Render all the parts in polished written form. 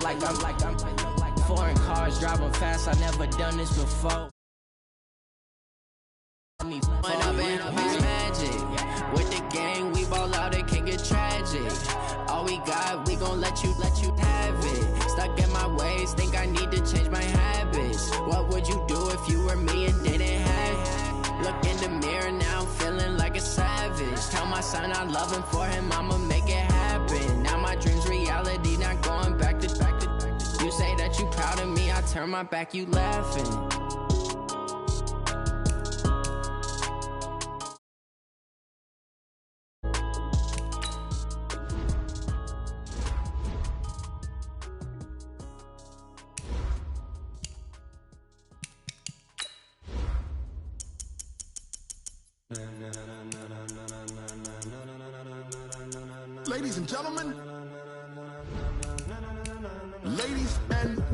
Like I'm foreign cars driving fast. I never done this before. When I'm in a magic with the gang, we ball out. It can get tragic. All we got, we gon' let you have it. Stuck in my ways, think I need to change my habits. What would you do if you were me and didn't have it? Look in the mirror now, I'm feeling like a savage. Tell my son I love him, for him I'ma make it happen. Now my dream's reality, not going back to. You say that you proud of me, I turn my back, you laughing. Ladies and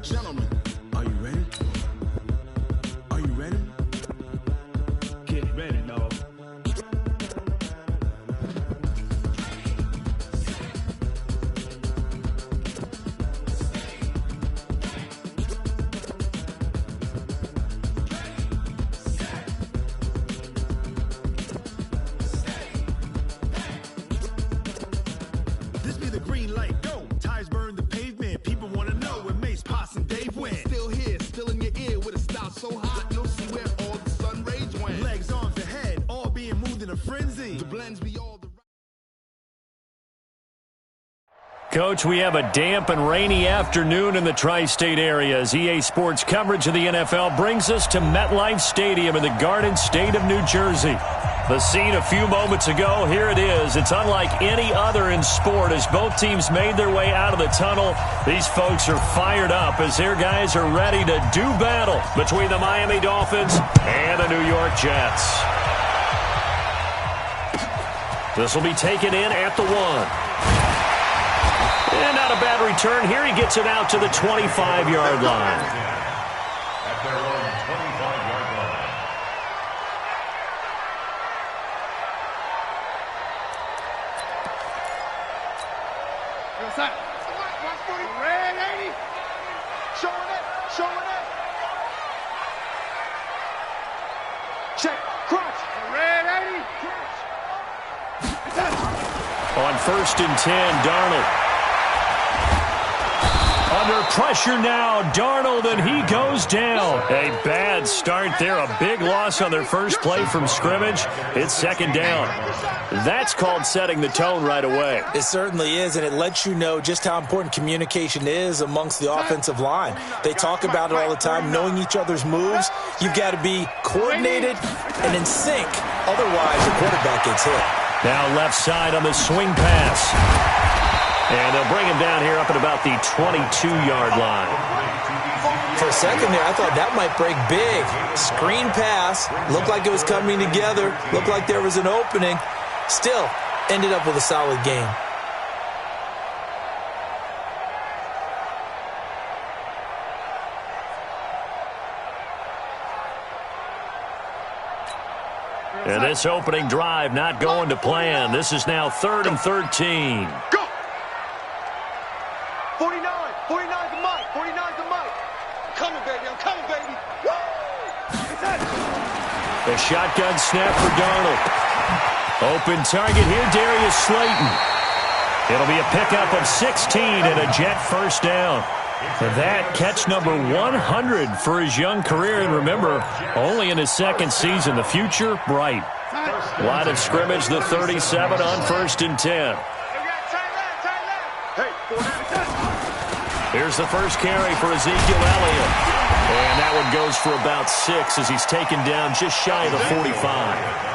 gentlemen, are you ready? Are you ready? Get ready, dog. This be the green light, go. Tires burn the pavement. People want to know where Mace, Poss, and Dave went. Still here, still in your ear with a style so hot, you'll see where all the sun rays went. Legs, arms, ahead, all being moved in a frenzy. The blends be all the... Coach, we have a damp and rainy afternoon in the tri-state area as EA Sports coverage of the NFL brings us to MetLife Stadium in the Garden State of New Jersey. The scene a few moments ago, here it is. It's unlike any other in sport as both teams made their way out of the tunnel. These folks are fired up as their guys are ready to do battle between the Miami Dolphins and the New York Jets. This will be taken in at the 1. And not a bad return here. He gets it out to the 25-yard line. At their own 25-yard line. Red 80. Showing it. Check. Crunch. Red 80. On 1st and 10, Darnold. Under pressure now, Darnold, and he goes down. A bad start there, a big loss on their first play from scrimmage. It's 2nd down. That's called setting the tone right away. It certainly is, and it lets you know just how important communication is amongst the offensive line. They talk about it all the time, knowing each other's moves. You've got to be coordinated and in sync. Otherwise, the quarterback gets hit. Now left side on the swing pass. And they'll bring him down here up at about the 22-yard line. For a second there, I thought that might break big. Screen pass. Looked like it was coming together. Looked like there was an opening. Still, ended up with a solid game. And this opening drive not going to plan. This is now 3rd and 13. Go! 49 to Mike. 49 to Mike. I'm coming, baby. Woo! The shotgun snap for Darnold. Open target here, Darius Slayton. It'll be a pickup of 16 and a Jet first down. And that catch number 100 for his young career. And remember, only in his 2nd season. The future, bright. Line of scrimmage, the 37 on 1st and 10. Here's the first carry for Ezekiel Elliott. And that one goes for about 6 as he's taken down just shy of the 45.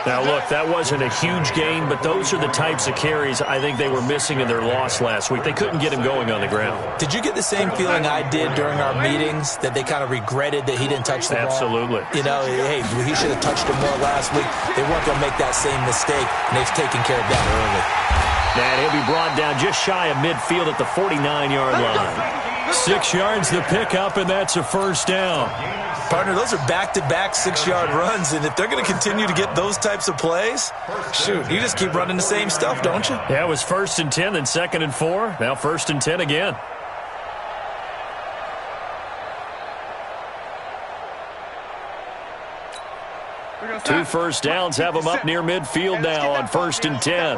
Now, look, that wasn't a huge gain, but those are the types of carries I think they were missing in their loss last week. They couldn't get him going on the ground. Did you get the same feeling I did during our meetings, that they kind of regretted that he didn't touch the ball? Absolutely. You know, hey, he should have touched it more last week. They weren't going to make that same mistake, and they've taken care of that early. And he'll be brought down just shy of midfield at the 49-yard line. 6 yards the pickup, and that's a first down. Partner, those are back-to-back 6-yard runs, and if they're going to continue to get those types of plays, shoot, you just keep running the same stuff, don't you? Yeah, it was 1st and 10, then 2nd and 4, now 1st and 10 again. 2 first downs have them up near midfield now on 1st and 10.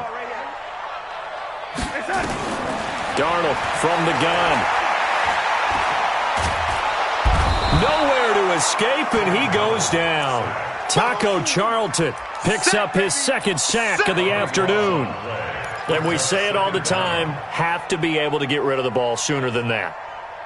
Darnold from the gun. Nowhere to escape, and he goes down. Taco Charlton picks up his 2nd sack of the afternoon. And we say it all the time, have to be able to get rid of the ball sooner than that.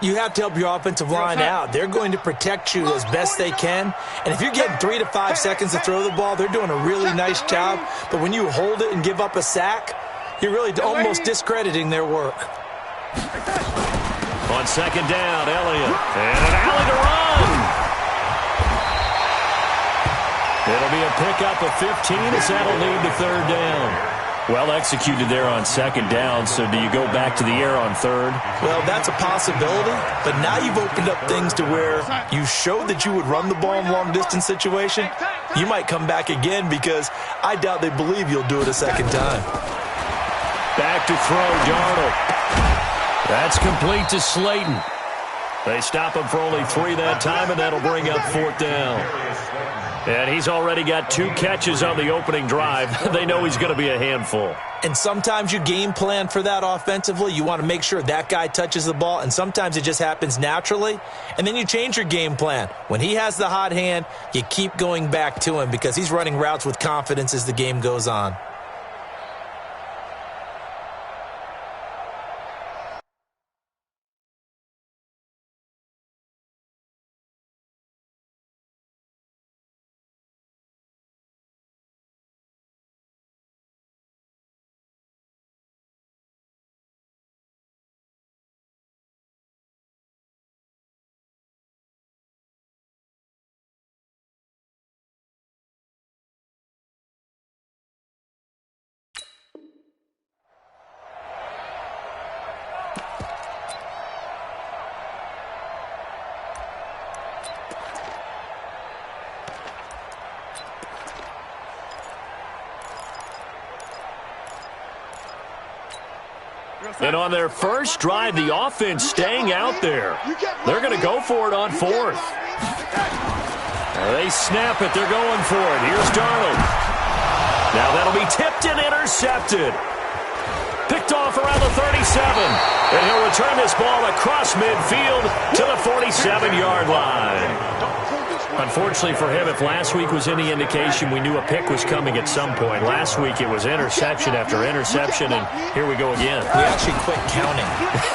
You have to help your offensive line out. They're going to protect you as best they can. And if you're getting 3 to 5 seconds to throw the ball, they're doing a really nice job. But when you hold it and give up a sack, you're really almost discrediting their work. On 2nd down, Elliott. And an alley to run. It'll be a pickup of 15 as that'll lead to 3rd down. Well executed there on 2nd down, so do you go back to the air on 3rd? Well, that's a possibility, but now you've opened up things to where you showed that you would run the ball in a long-distance situation. You might come back again because I doubt they believe you'll do it a 2nd time. Back to throw, Darnold. That's complete to Slayton. They stop him for only 3 that time, and that'll bring up 4th down. And he's already got 2 catches on the opening drive. They know he's going to be a handful. And sometimes you game plan for that offensively. You want to make sure that guy touches the ball, and sometimes it just happens naturally. And then you change your game plan. When he has the hot hand, you keep going back to him because he's running routes with confidence as the game goes on. And on their first drive, the offense staying out there. They're going to go for it on 4th. They snap it. They're going for it. Here's Darnold. Now that'll be tipped and intercepted. Picked off around the 37. And he'll return this ball across midfield to the 47-yard line. Unfortunately for him, if last week was any indication, we knew a pick was coming at some point. Last week it was interception after interception, and here we go again. We actually quit counting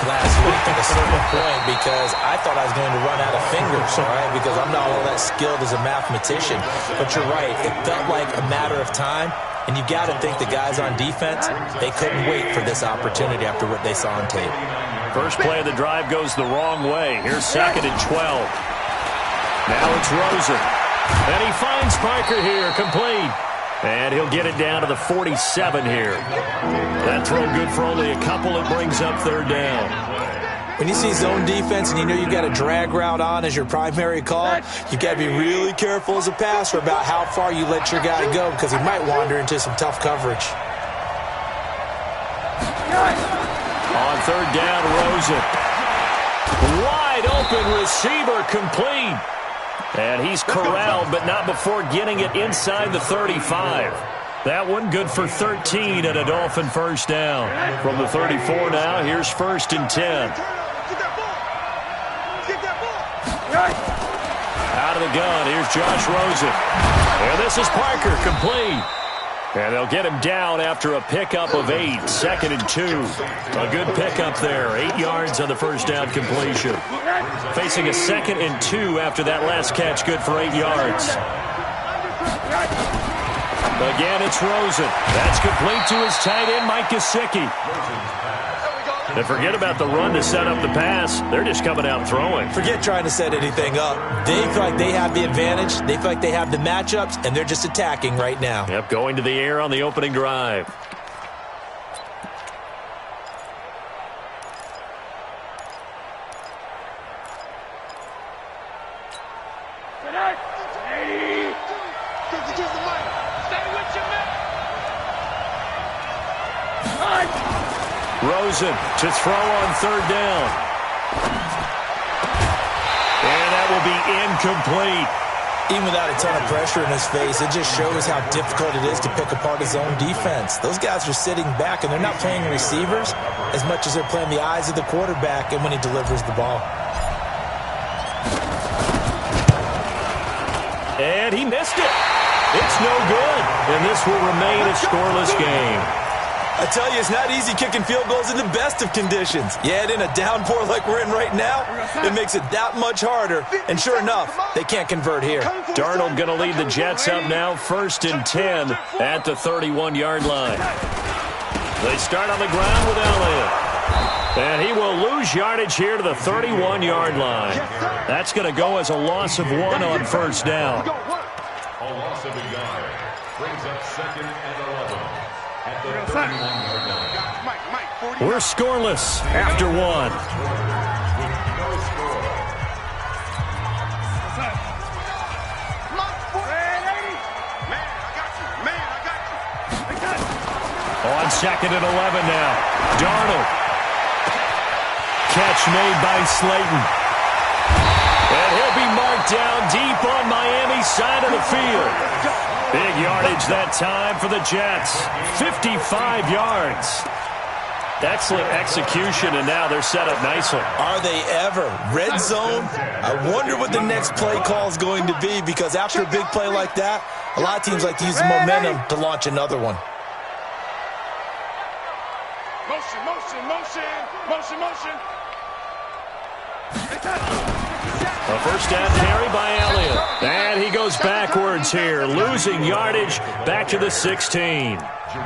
last week at a certain point because I thought I was going to run out of fingers, all right, because I'm not all that skilled as a mathematician. But you're right, it felt like a matter of time, and you got to think the guys on defense, they couldn't wait for this opportunity after what they saw on tape. First play of the drive goes the wrong way. Here's 2nd and 12. Now it's Rosen. And he finds Parker here, complete. And he'll get it down to the 47 here. That throw good for only a couple. It brings up 3rd down. When you see zone defense and you know you've got a drag route on as your primary call, you've got to be really careful as a passer about how far you let your guy go because he might wander into some tough coverage. On 3rd down, Rosen. Wide open receiver, complete. And he's corralled, but not before getting it inside the 35. That one good for 13 and a Dolphin first down. From the 34 now, here's 1st and 10. Out of the gun, here's Josh Rosen. And this is Parker, complete. And they'll get him down after a pickup of 8, 2nd and 2. A good pickup there, 8 yards on the first down completion. Facing a 2nd and 2 after that last catch, good for 8 yards. Again, it's Rosen. That's complete to his tight end, Mike Gesicki. And forget about the run to set up the pass. They're just coming out throwing. Forget trying to set anything up. They feel like they have the advantage. They feel like they have the matchups, and they're just attacking right now. Yep, going to the air on the opening drive. Rosen to throw on 3rd down. And that will be incomplete. Even without a ton of pressure in his face, it just shows how difficult it is to pick apart his own defense. Those guys are sitting back, and they're not playing receivers as much as they're playing the eyes of the quarterback and when he delivers the ball. And he missed it. It's no good, and this will remain a scoreless game. I tell you, it's not easy kicking field goals in the best of conditions. Yet in a downpour like we're in right now, it makes it that much harder. And sure enough, they can't convert here. Darnold going to lead the Jets up now, 1st and 10 at the 31-yard line. They start on the ground with Elliott. And he will lose yardage here to the 31-yard line. That's going to go as a loss of 1 on 1st down. A loss of a yard brings up 2nd and 11 at the 31-yard line. We're scoreless after 1. With no score. On 2nd and 11 now. Darnold. Catch made by Slayton. And he'll be marked down deep on Miami's side of the field. Big yardage that time for the Jets. 55 yards. Excellent execution, and now they're set up nicely. Are they ever? Red zone? I wonder what the next play call is going to be, because after a big play like that, a lot of teams like to use the momentum to launch another one. Motion, motion, motion, motion, motion. A 1st down carry by Elliott. And he goes backwards here, losing yardage back to the 16.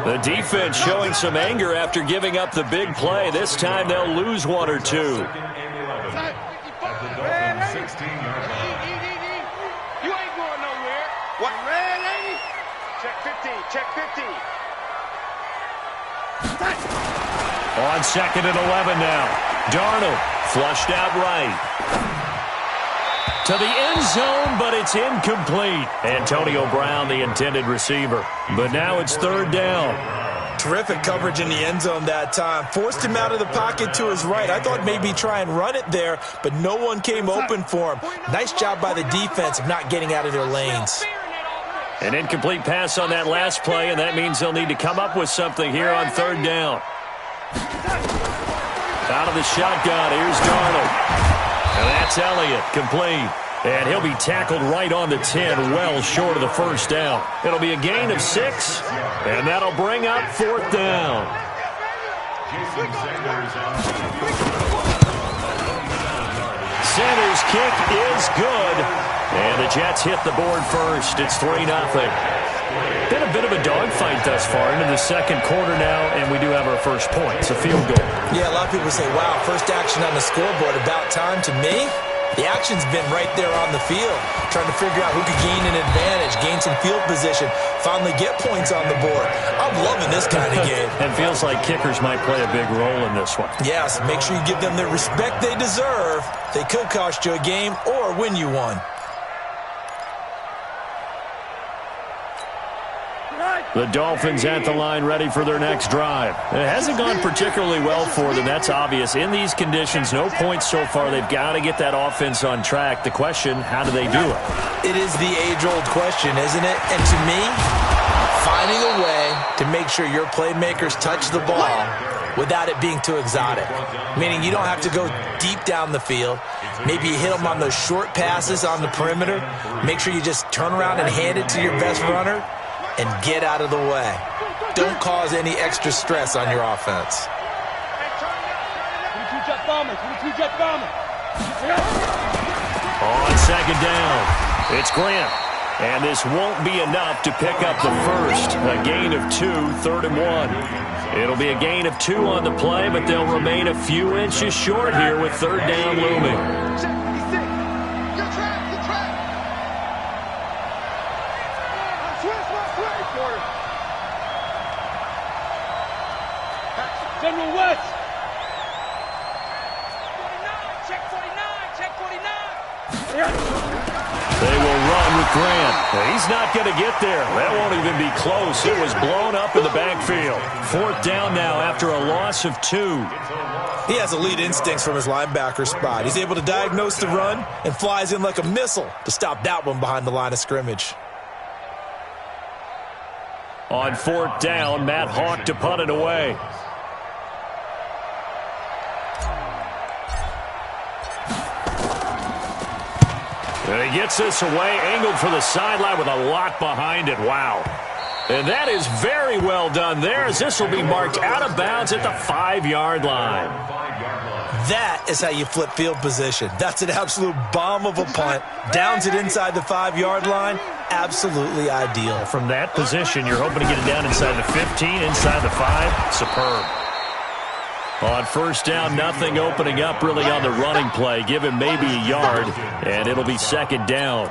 The defense showing some anger after giving up the big play. This time they'll lose 1 or 2. At the Dolphins' 16-yard line. You ain't going nowhere. What? Red lady? Check 15, check 15. On 2nd and 11 now. Darnold flushed out right. To the end zone, but it's incomplete. Antonio Brown, the intended receiver. But now it's 3rd down. Terrific coverage in the end zone that time. Forced him out of the pocket to his right. I thought maybe try and run it there, but no one came open for him. Nice job by the defense of not getting out of their lanes. An incomplete pass on that last play, and that means they'll need to come up with something here on 3rd down. Out of the shotgun, here's Darnold. And that's Elliott, complete. And he'll be tackled right on the 10, well short of the 1st down. It'll be a gain of 6, and that'll bring up 4th down. Sanders' kick is good, and the Jets hit the board first. It's 3-0. Been a bit of a dogfight thus far into the 2nd quarter now, and we do have our first point. It's a field goal. Yeah, a lot of people say, wow, first action on the scoreboard, about time. To me, the action's been right there on the field, trying to figure out who could gain an advantage, gain some field position, finally get points on the board. I'm loving this kind of game. And feels like kickers might play a big role in this one. Yes, make sure you give them the respect they deserve. They could cost you a game or win you one. The Dolphins at the line, ready for their next drive. It hasn't gone particularly well for them. That's obvious. In these conditions, no points so far. They've got to get that offense on track. The question, how do they do it? It is the age-old question, isn't it? And to me, finding a way to make sure your playmakers touch the ball without it being too exotic. Meaning you don't have to go deep down the field. Maybe you hit them on those short passes on the perimeter. Make sure you just turn around and hand it to your best runner and get out of the way. Don't cause any extra stress on your offense. On 2nd down, it's Grant. And this won't be enough to pick up the first. A gain of 2, 3rd and 1. It'll be a gain of 2 on the play, but they'll remain a few inches short here with 3rd down looming. General West. 49, check 49, check 49. They will run with Grant. He's not going to get there. That won't even be close. It was blown up in the backfield. 4th down now after a loss of 2. He has elite instincts from his linebacker spot. He's able to diagnose the run and flies in like a missile to stop that one behind the line of scrimmage. On 4th down, Matt Hawk to punt it away. And he gets this away, angled for the sideline with a lot behind it. Wow. And that is very well done there, as this will be marked out of bounds at the 5-yard line. That is how you flip field position. That's an absolute bomb of a punt. Downs it inside the 5-yard line. Absolutely ideal. From that position, you're hoping to get it down inside the 15, inside the 5. Superb. On 1st down, nothing opening up really on the running play. Give him maybe a yard, and it'll be 2nd down.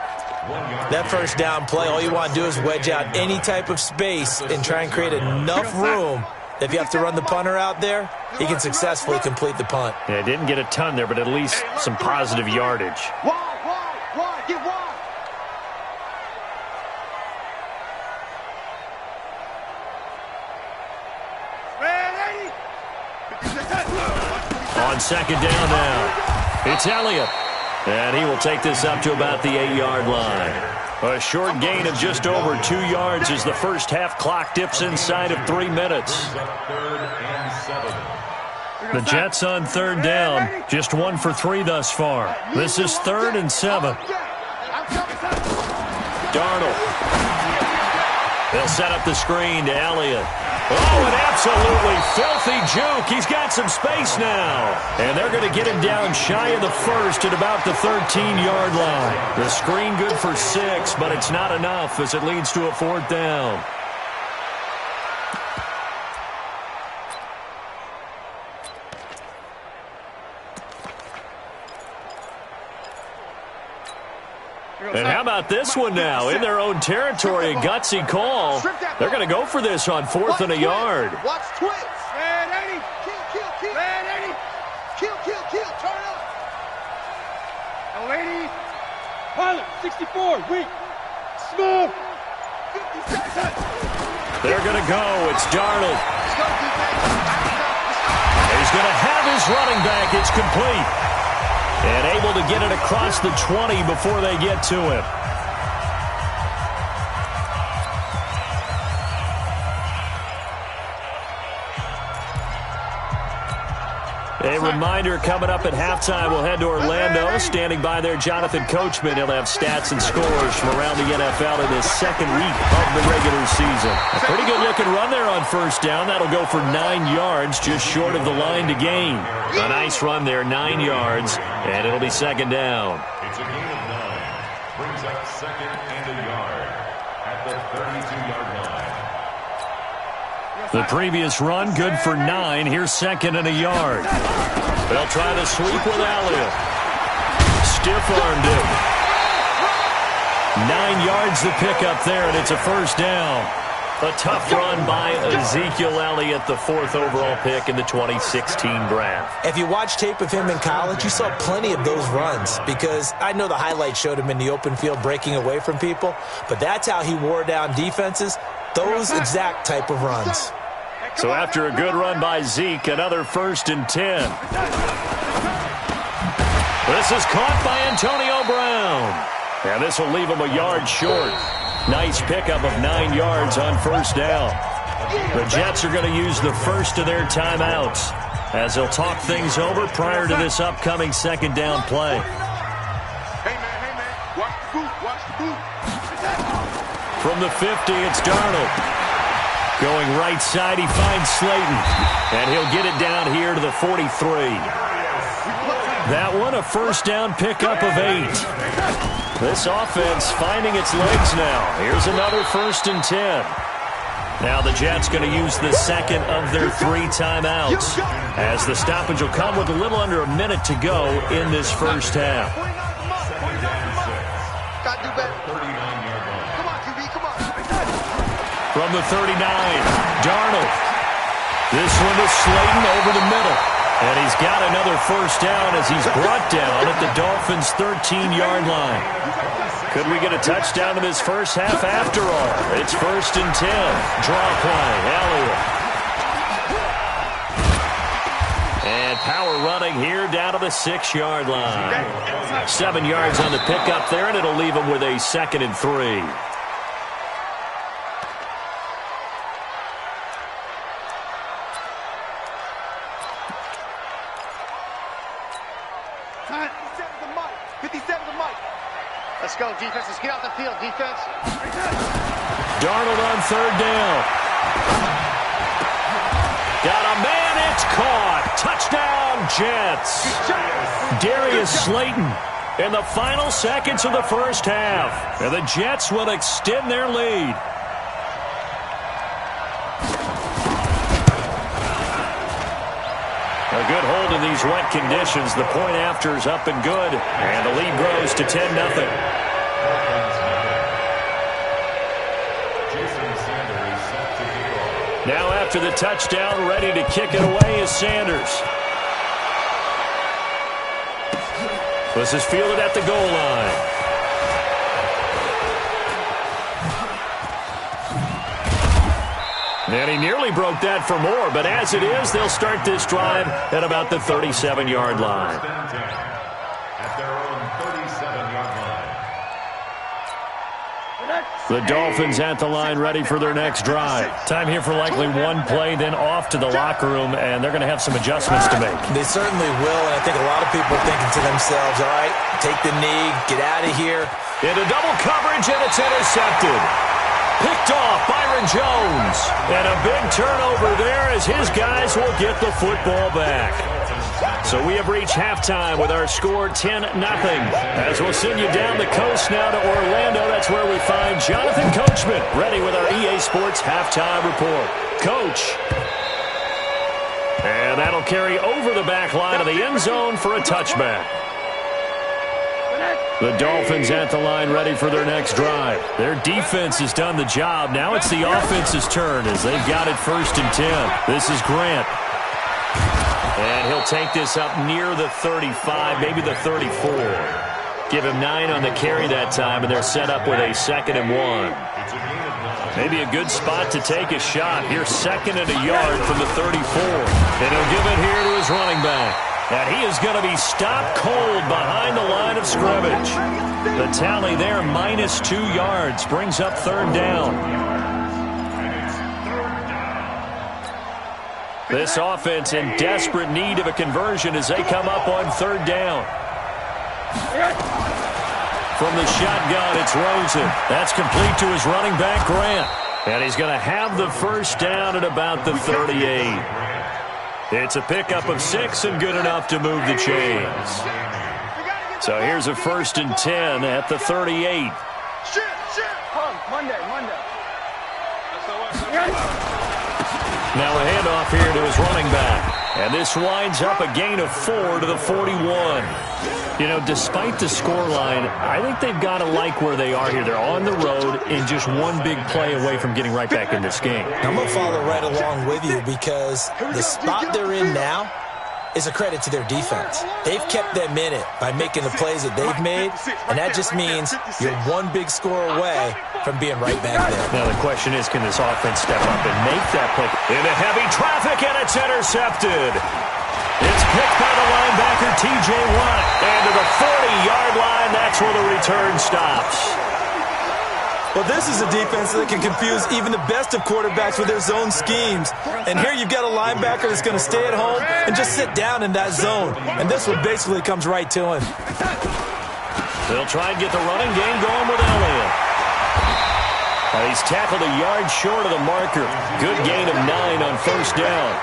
That 1st down play, all you want to do is wedge out any type of space and try and create enough room. If you have to run the punter out there, he can successfully complete the punt. Yeah, didn't get a ton there, but at least some positive yardage. Get wide. On 2nd down now, it's Elliott. And he will take this up to about the 8-yard line. A short gain of just over 2 yards as the first half clock dips inside of 3 minutes. The Jets on 3rd down, just 1 for 3 thus far. This is 3rd and 7. Darnold. They'll set up the screen to Elliott. Oh, an absolutely filthy juke. He's got some space now. And they're going to get him down shy of the 1st at about the 13-yard line. The screen good for 6, but it's not enough as it leads to a 4th down. And how about this one now? In their own territory, a gutsy call. They're going to go for this on 4th and a yard. Watch twins. Man, 80. Kill. Man, 80. Kill. Turn up. L80. Pilot, 64. Weak. Smooth. 50 seconds. They're going to go. It's Darnold. He's going to have his running back. It's complete. And able to get it across the 20 before they get to him. A reminder, coming up at halftime, we'll head to Orlando. Standing by there, Jonathan Coachman. He'll have stats and scores from around the NFL in his 2nd week of the regular season. A pretty good-looking run there on 1st down. That'll go for 9 yards, just short of the line to gain. A nice run there, 9 yards, and it'll be 2nd down. It's a gain of 9. Brings up 2nd and a yard at the 32-yard line. The previous run, good for 9. Here's 2nd and a yard. They'll try to sweep with Elliott. Stiff-armed him. 9 yards to pick up there, and it's a 1st down. A tough run by Ezekiel Elliott, the 4th overall pick in the 2016 draft. If you watch tape of him in college, you saw plenty of those runs, because I know the highlights showed him in the open field breaking away from people, but that's how he wore down defenses, those exact type of runs. So after a good run by Zeke, another 1st and 10. This is caught by Antonio Brown. And this will leave him a yard short. Nice pickup of 9 yards on 1st down. The Jets are going to use the first of their timeouts as they'll talk things over prior to this upcoming 2nd down play. Hey, man. Watch the boot. From the 50, it's Darnold. Going right side, he finds Slayton. And he'll get it down here to the 43. That one, a 1st down pickup of 8. This offense finding its legs now. Here's another 1st and 10. Now the Jets going to use the 2nd of their 3 timeouts, as the stoppage will come with a little under a minute to go in this 1st half. Got to do better. 39-yard line. Come on, QB, come on. From the 39, Darnold. This one to Slayton over the middle. And he's got another 1st down as he's brought down at the Dolphins' 13-yard line. Could we get a touchdown in this first half after all? It's 1st and 10. Draw play. Elliott. And power running here down to the 6-yard line. 7 yards on the pickup there, and it'll leave him with a 2nd and 3. Let's go, defense. Let's get out the field, defense. Darnold on 3rd down. Got a man, it's caught. Touchdown, Jets. Darius Slayton in the final seconds of the first half. And the Jets will extend their lead. A good hold in these wet conditions. The point after is up and good. And the lead grows to 10-0. Now after the touchdown, ready to kick it away is Sanders. This is fielded at the goal line. And he nearly broke that for more, but as it is, they'll start this drive at about the 37-yard line. At their own 37-yard line. The Dolphins at the line ready for their next drive. Time here for likely one play, then off to the locker room, and they're going to have some adjustments to make. They certainly will, and I think a lot of people are thinking to themselves, all right, take the knee, get out of here. Into double coverage, and it's intercepted. Picked off Byron Jones. And a big turnover there as his guys will get the football back. So we have reached halftime with our score 10-0. As we'll send you down the coast now to Orlando, that's where we find Jonathan Coachman ready with our EA Sports halftime report. Coach. And that'll carry over the back line of the end zone for a touchback. The Dolphins at the line ready for their next drive. Their defense has done the job. Now it's the offense's turn as they've got it 1st and 10. This is Grant. And he'll take this up near the 35, maybe the 34. Give him 9 on the carry that time, and they're set up with a 2nd and 1. Maybe a good spot to take a shot. Here, 2nd and a yard from the 34. And he'll give it here to his running back. And he is going to be stopped cold behind the line of scrimmage. The tally there, -2 yards, brings up 3rd down. This offense in desperate need of a conversion as they come up on 3rd down. From the shotgun, it's Rosen. That's complete to his running back, Grant. And he's going to have the 1st down at about the 38. It's a pickup of 6 and good enough to move the chains. So here's a 1st and 10 at the 38. Monday. Now a handoff here to his running back. And this winds up a gain of 4 to the 41. You know, despite the scoreline, I think they've got to like where they are here. They're on the road and just one big play away from getting right back in this game. I'm going to follow right along with you because the spot they're in now is a credit to their defense. They've kept them in it by making the plays that they've made, and that just means you're one big score away from being right back there. Now the question is, can this offense step up and make that play? Into heavy traffic, and it's intercepted. It's picked by the linebacker, T.J. Watt. And to the 40-yard line, that's where the return stops. Well, this is a defense that can confuse even the best of quarterbacks with their zone schemes. And here you've got a linebacker that's going to stay at home and just sit down in that zone. And this one basically comes right to him. They'll try and get the running game going with Elliott. He's tackled a yard short of the marker. Good gain of 9 on 1st down.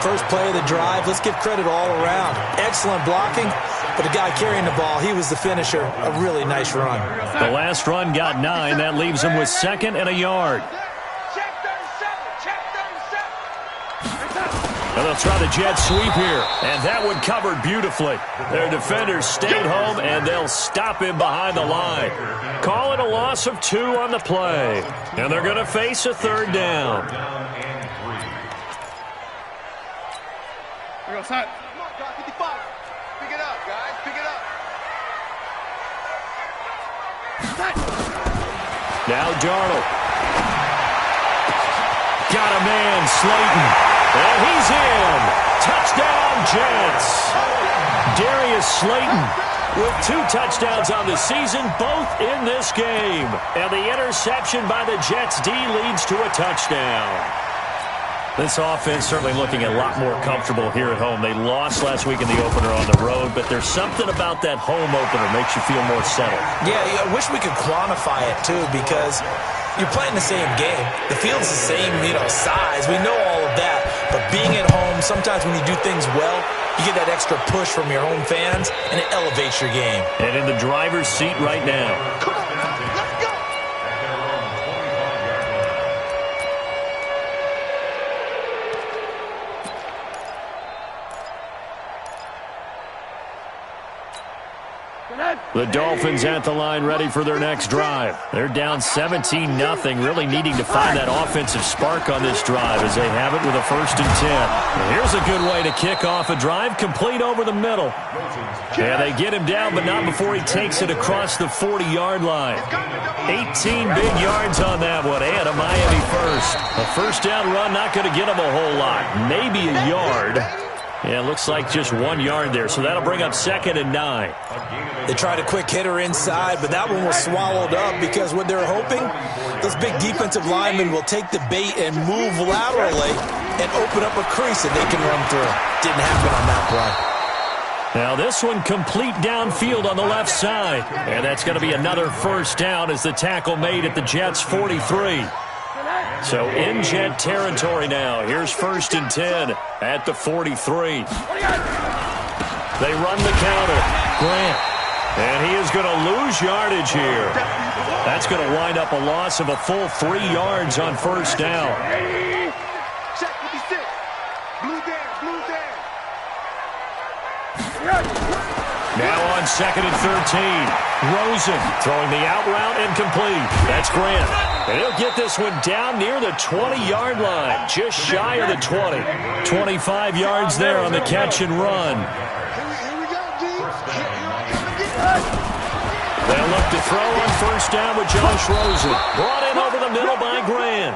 First play of the drive, let's give credit all around. Excellent blocking, but the guy carrying the ball, he was the finisher. A really nice run. The last run got 9. That leaves him with 2nd and a yard. And they'll try the jet sweep here. And that one covered beautifully. Their defenders stayed home, and they'll stop him behind the line. Call it a loss of 2 on the play. And they're going to face a 3rd down. Come on, 55. Pick it up, guys. Pick it up. Now Darnold. Got a man, Slayton. And he's in. Touchdown, Jets. Darius Slayton with 2 touchdowns on the season, both in this game. And the interception by the Jets D leads to a touchdown. This offense certainly looking a lot more comfortable here at home. They lost last week in the opener on the road, but there's something about that home opener makes you feel more settled. Yeah, I wish we could quantify it, too, because you're playing the same game. The field's the same, size. We know all of that. But being at home, sometimes when you do things well, you get that extra push from your home fans, and it elevates your game. And in the driver's seat right now. Come on, let's go. The Dolphins at the line ready for their next drive. They're down 17-0, really needing to find that offensive spark on this drive as they have it with a 1st and 10. And here's a good way to kick off a drive, complete over the middle. Yeah, they get him down, but not before he takes it across the 40-yard line. 18 big yards on that one, and a Miami first. A first down run, not going to get him a whole lot. Maybe a yard. Yeah, it looks like just 1 yard there, so that'll bring up 2nd and 9. They tried a quick hitter inside, but that one was swallowed up because what they're hoping, those big defensive linemen will take the bait and move laterally and open up a crease that they can run through. Didn't happen on that play. Now this one complete downfield on the left side. And that's going to be another first down as the tackle made at the Jets' 43. So in Jet territory now. Here's 1st and 10 at the 43. They run the counter. Grant. And he is going to lose yardage here. That's going to wind up a loss of a full 3 yards on first down. Check 56. Blue down. Now on 2nd and 13. Rosen throwing the out route incomplete. That's Grant. And he'll get this one down near the 20-yard line. Just shy of the 20. 25 yards there on the catch and run. They'll look to throw on first down with Josh Rosen. Brought in over the middle by Grant.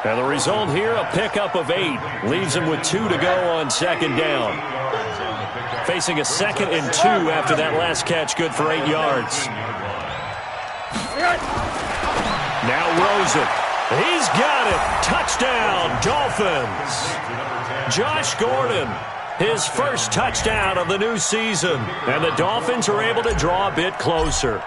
And the result here, a pickup of 8. Leaves him with 2 to go on 2nd down. Facing a 2nd and 2 after that last catch, good for 8 yards. Now Rosen. He's got it. Touchdown, Dolphins. Josh Gordon. His first touchdown of the new season. And the Dolphins are able to draw a bit closer.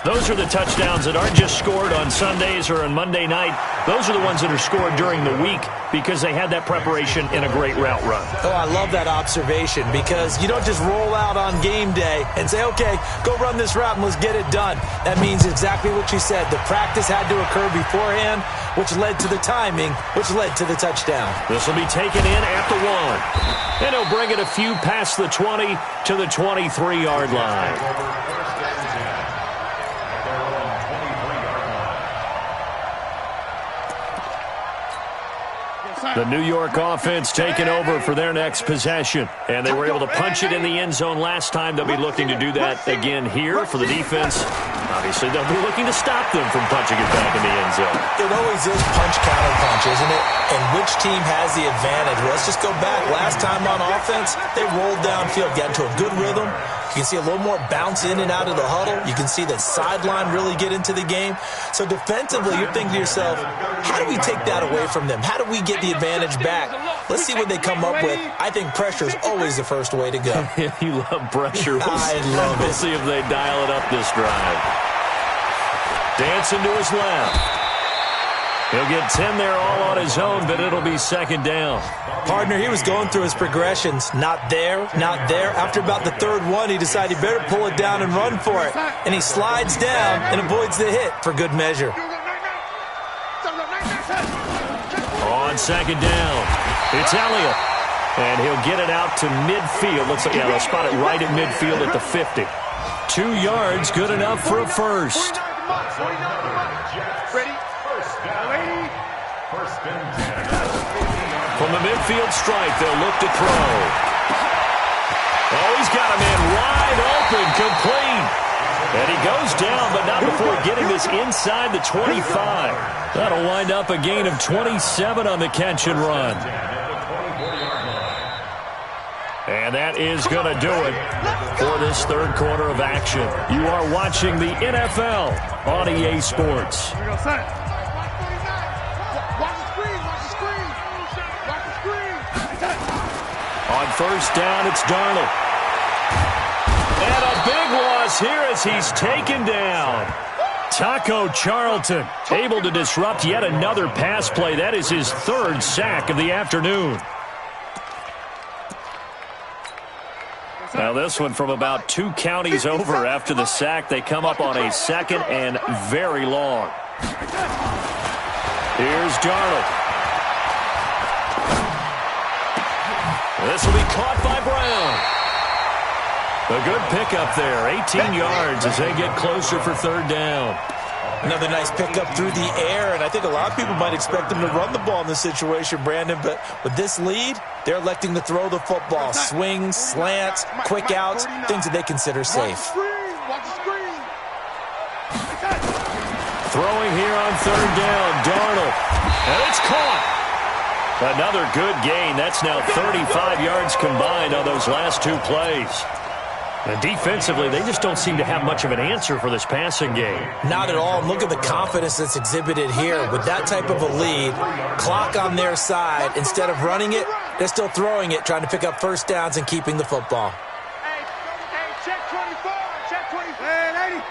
Those are the touchdowns that aren't just scored on Sundays or on Monday night. Those are the ones that are scored during the week because they had that preparation in a great route run. Oh, I love that observation because you don't just roll out on game day and say, okay, go run this route and let's get it done. That means exactly what you said. The practice had to occur beforehand, which led to the timing, which led to the touchdown. This will be taken in at the 1. And he'll bring it a few past the 20 to the 23-yard line. The New York offense taking over for their next possession. And they were able to punch it in the end zone last time. They'll be looking to do that again here for the defense. Obviously, they'll be looking to stop them from punching it back in the end zone. It always is punch-counter-punch, isn't it? And which team has the advantage? Well, let's just go back. Last time on offense, they rolled downfield, got into a good rhythm. You can see a little more bounce in and out of the huddle. You can see the sideline really get into the game. So defensively, you're thinking to yourself, how do we take that away from them? How do we get the advantage back? Let's see what they come up with. I think pressure is always the first way to go. You love pressure. I love it. We'll see if they dial it up this drive. Dancing to his left. He'll get 10 there all on his own, but it'll be 2nd down. Partner, he was going through his progressions. Not there, not there. After about the 3rd one, he decided he better pull it down and run for it. And he slides down and avoids the hit for good measure. On 2nd down, it's Elliott. And he'll get it out to midfield. Looks like, they'll spot it right at midfield at the 50. 2 yards, good enough for a first. Ready? From the midfield stripe, they'll look to throw. Oh, he's got a man wide open, complete. And he goes down, but not before getting this inside the 25. That'll wind up a gain of 27 on the catch and run. And that is going to do it for this third quarter of action. You are watching the NFL on EA Sports. On first down, it's Darnold. And a big loss here as he's taken down. Taco Charlton able to disrupt yet another pass play. That is his third sack of the afternoon. Now this one from about 2 counties over after the sack. They come up on a second and very long. Here's Darnold. This will be caught by Brown. A good pickup there, 18 yards as they get closer for third down. Another nice pickup through the air, and I think a lot of people might expect them to run the ball in this situation, Brandon, but with this lead, they're electing to throw the football. Swings, slants, quick outs, things that they consider safe. Throwing here on third down, Darnold, and it's caught. Another good gain. That's now 35 yards combined on those last 2 plays. And defensively, they just don't seem to have much of an answer for this passing game. Not at all. Look at the confidence that's exhibited here. With that type of a lead, clock on their side, instead of running it, they're still throwing it, trying to pick up first downs and keeping the football. Hey, check 24, check 24. Hey, lady.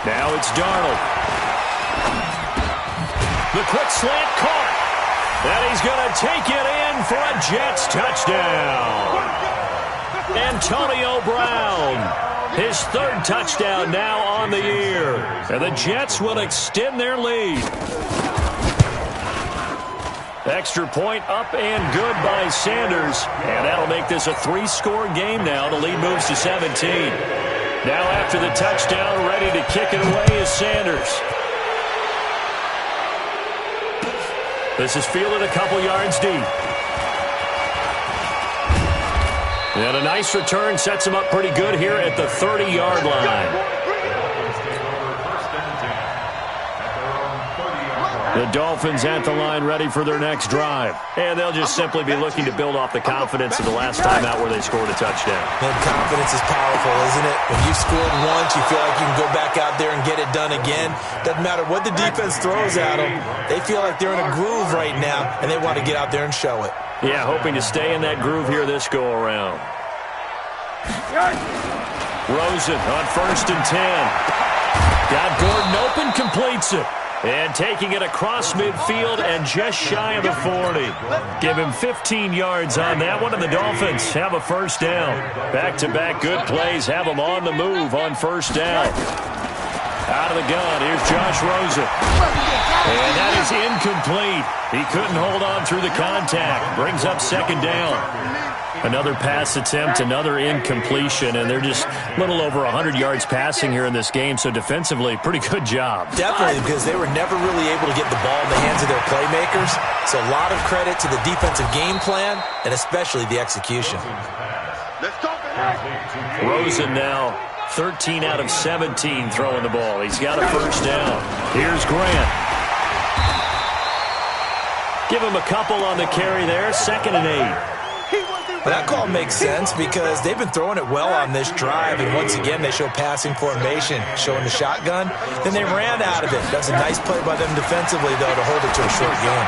Now it's Darnold. The quick slant caught. And he's going to take it in for a Jets touchdown. Antonio Brown, his third touchdown now on the year. And the Jets will extend their lead. Extra point up and good by Sanders. And that'll make this a 3-score game now. The lead moves to 17. Now after the touchdown, ready to kick it away is Sanders. This is fielded a couple yards deep. And a nice return sets him up pretty good here at the 30-yard line. The Dolphins at the line ready for their next drive. And they'll just simply be looking to build off the confidence of the last time out where they scored a touchdown. And confidence is powerful, isn't it? When you've scored once, you feel like you can go back out there and get it done again. Doesn't matter what the defense throws at them. They feel like they're in a groove right now, and they want to get out there and show it. Yeah, hoping to stay in that groove here this go-around. Rosen on first and 10. Got Gordon open, completes it. And taking it across midfield and just shy of the 40. Give him 15 yards on that one, and the Dolphins have a first down. Back-to-back good plays have them on the move on first down. Out of the gun, here's Josh Rosen. And that is incomplete. He couldn't hold on through the contact. Brings up second down. Another pass attempt, another incompletion, and they're just a little over 100 yards passing here in this game, so defensively, pretty good job. Definitely, because they were never really able to get the ball in the hands of their playmakers, so a lot of credit to the defensive game plan, and especially the execution. Rosen now 13 out of 17 throwing the ball. He's got a first down. Here's Grant. Give him a couple on the carry there, 2nd and 8. That call makes sense because they've been throwing it well on this drive, and once again they show passing formation, showing the shotgun. Then they ran out of it. That's a nice play by them defensively, though, to hold it to a short game.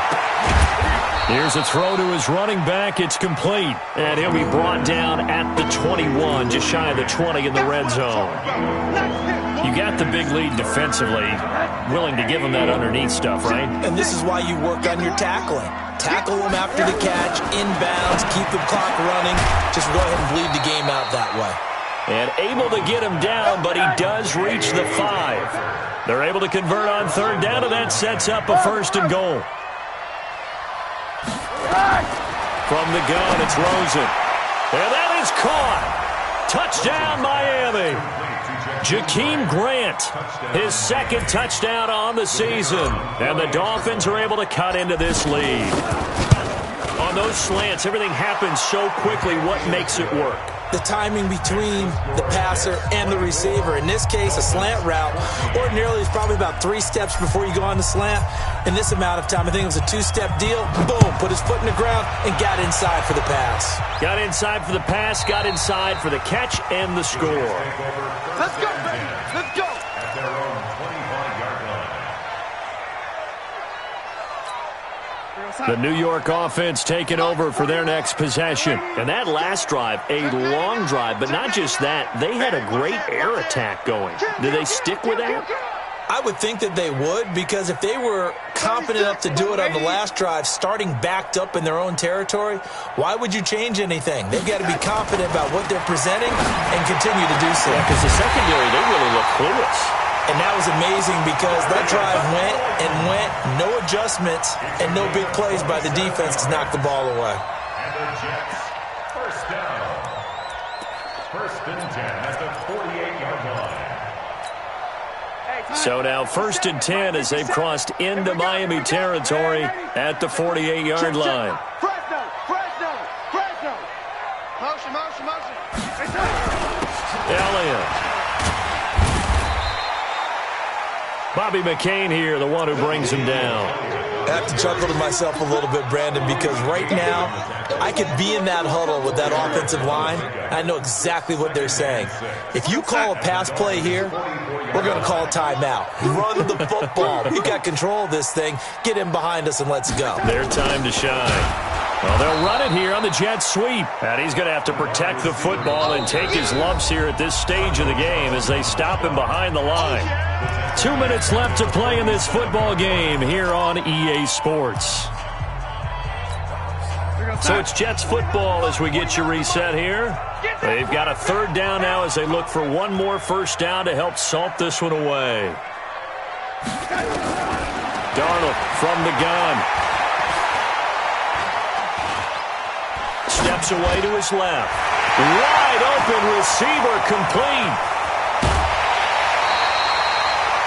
Here's a throw to his running back. It's complete, and he'll be brought down at the 21, just shy of the 20 in the red zone. You got the big lead defensively, willing to give him that underneath stuff, right? And this is why you work on your tackling. Tackle them after the catch, inbounds, keep the clock running. Just go ahead and bleed the game out that way. And able to get him down, but he does reach the 5. They're able to convert on third down, and that sets up a first and goal. From the gun, it's Rosen. And that is caught. Touchdown, Miami. Jakeem Grant, his 2nd touchdown on the season. And the Dolphins are able to cut into this lead. On those slants, everything happens so quickly. What makes it work? the timing between the passer and the receiver. In this case, a slant route ordinarily is probably about 3 steps before you go on the slant. In this amount of time, I think it was a 2-step deal. Boom, put his foot in the ground and got inside for the pass. Got inside for the pass, got inside for the catch and the score. Let's go, baby. Let's go. At their own 25-yard line. The New York offense taking over for their next possession. And that last drive, a long drive, but not just that. They had a great air attack going. Did they stick with that? I would think that they would, because if they were confident enough to do it on the last drive, starting backed up in their own territory, why would you change anything? They've got to be confident about what they're presenting and continue to do so. Yeah, because the secondary, they really look clueless. And that was amazing because that drive went and went, no adjustments, and no big plays by the defense to knock the ball away. And the Jets, first down. First and 10 at the 48-yard line. So now 1st and 10 as they've crossed into Miami territory at the 48-yard line. Fresno. Motion. Elliott. Bobby McCain here, the one who brings him down. I have to chuckle to myself a little bit, Brandon, because right now I could be in that huddle with that offensive line. I know exactly what they're saying. If you call a pass play here, we're going to call a timeout. Run the football. We got control of this thing. Get in behind us and let's go. Their time to shine. Well, they'll run it here on the Jets sweep. And he's going to have to protect the football and take his lumps here at this stage of the game as they stop him behind the line. 2 minutes left to play in this football game here on EA Sports. So it's Jets football as we get you reset here. They've got a 3rd down now as they look for one more first down to help salt this one away. Darnold from the gun. Steps away to his left. Wide open receiver complete.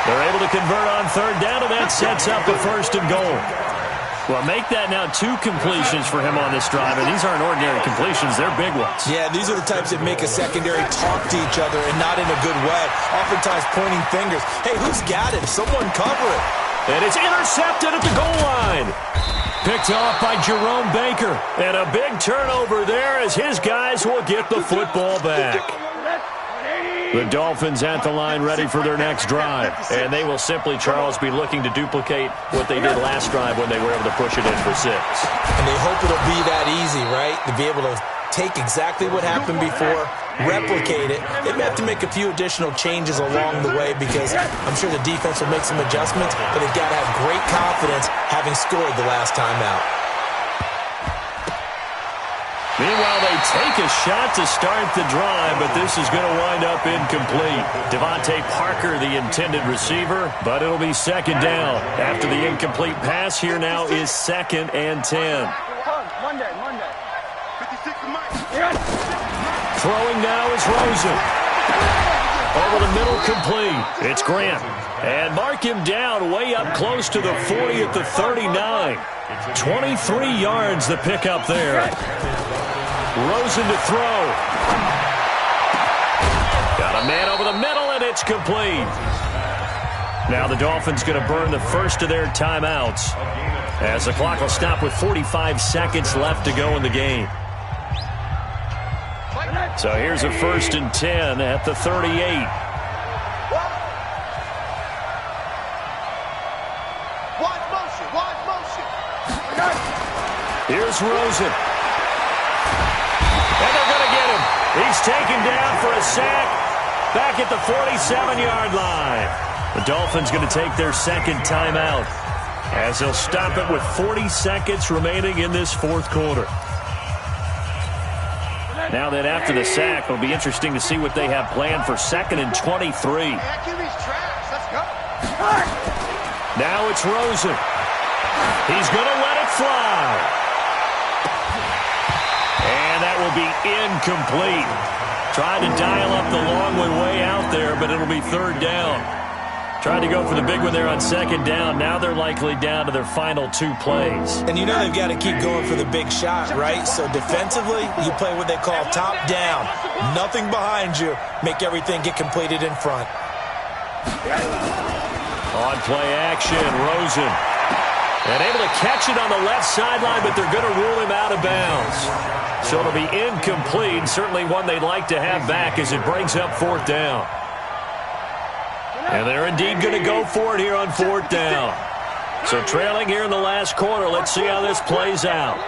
They're able to convert on 3rd down, and that sets up a 1st and goal. Well, make that now 2 completions for him on this drive, and these aren't ordinary completions. They're big ones. Yeah, these are the types that make a secondary talk to each other and not in a good way. Oftentimes pointing fingers. Hey, who's got it? Someone cover it. And it's intercepted at the goal line. Picked off by Jerome Baker. And a big turnover there as his guys will get the football back. The Dolphins at the line ready for their next drive. And they will simply, Charles, be looking to duplicate what they did last drive when they were able to push it in for 6. And they hope it'll be that easy, right? To be able to take exactly what happened before, replicate it. They may have to make a few additional changes along the way because I'm sure the defense will make some adjustments, but they've got to have great confidence having scored the last time out. Meanwhile, they take a shot to start the drive, but this is going to wind up incomplete. Devontae Parker, the intended receiver, but it'll be 2nd down. After the incomplete pass, here now is 2nd and 10. Monday. Throwing now is Rosen. Over the middle, complete. It's Grant. And mark him down way up close to the 40 at the 39. 23 yards the pickup there. Rosen to throw. Got a man over the middle, and it's complete. Now the Dolphins going to burn the first of their timeouts as the clock will stop with 45 seconds left to go in the game. So here's a 1st and 10 at the 38. Watch motion. Here's Rosen. And they're going to get him. He's taken down for a sack back at the 47-yard line. The Dolphins going to take their 2nd timeout as they'll stop it with 40 seconds remaining in this 4th quarter. Now that after the sack, it'll be interesting to see what they have planned for 2nd and 23. Let's go. Now it's Rosen. He's going to let it fly. And that will be incomplete. Tried to dial up the long way out there, but it'll be 3rd down. Tried to go for the big one there on second down. Now they're likely down to their final 2 plays. And you know they've got to keep going for the big shot, right? So defensively, you play what they call top down. Nothing behind you. Make everything get completed in front. On play action, Rosen. And able to catch it on the left sideline, but they're going to rule him out of bounds. So it'll be incomplete. Certainly one they'd like to have back as it brings up 4th down. And they're indeed going to go for it here on 4th down. So trailing here in the last quarter. Let's see how this plays out.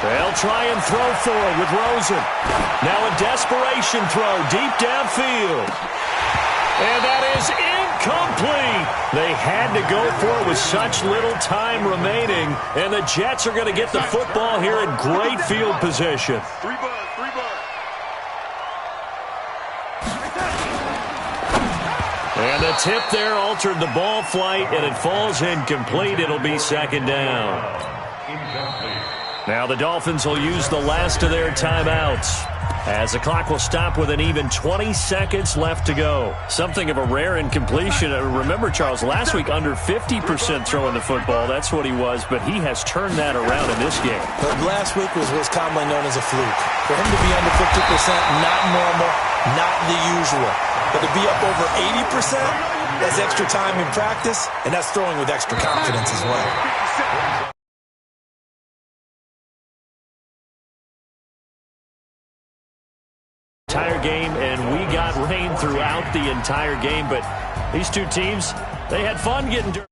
They'll try and throw for it with Rosen. Now a desperation throw deep downfield. And that is incomplete. They had to go for it with such little time remaining. And the Jets are going to get the football here in great field position. And the tip there altered the ball flight, and it falls incomplete. It'll be 2nd down. Now the Dolphins will use the last of their timeouts, as the clock will stop with an even 20 seconds left to go. Something of a rare incompletion. Remember, Charles, last week under 50% throwing the football. That's what he was, but he has turned that around in this game. But last week was what's commonly known as a fluke. For him to be under 50%, not normal, not the usual. But to be up over 80%, that's extra time in practice, and that's throwing with extra confidence as well. Entire game, and we got rain throughout the entire game, but these two teams, they had fun getting dirty.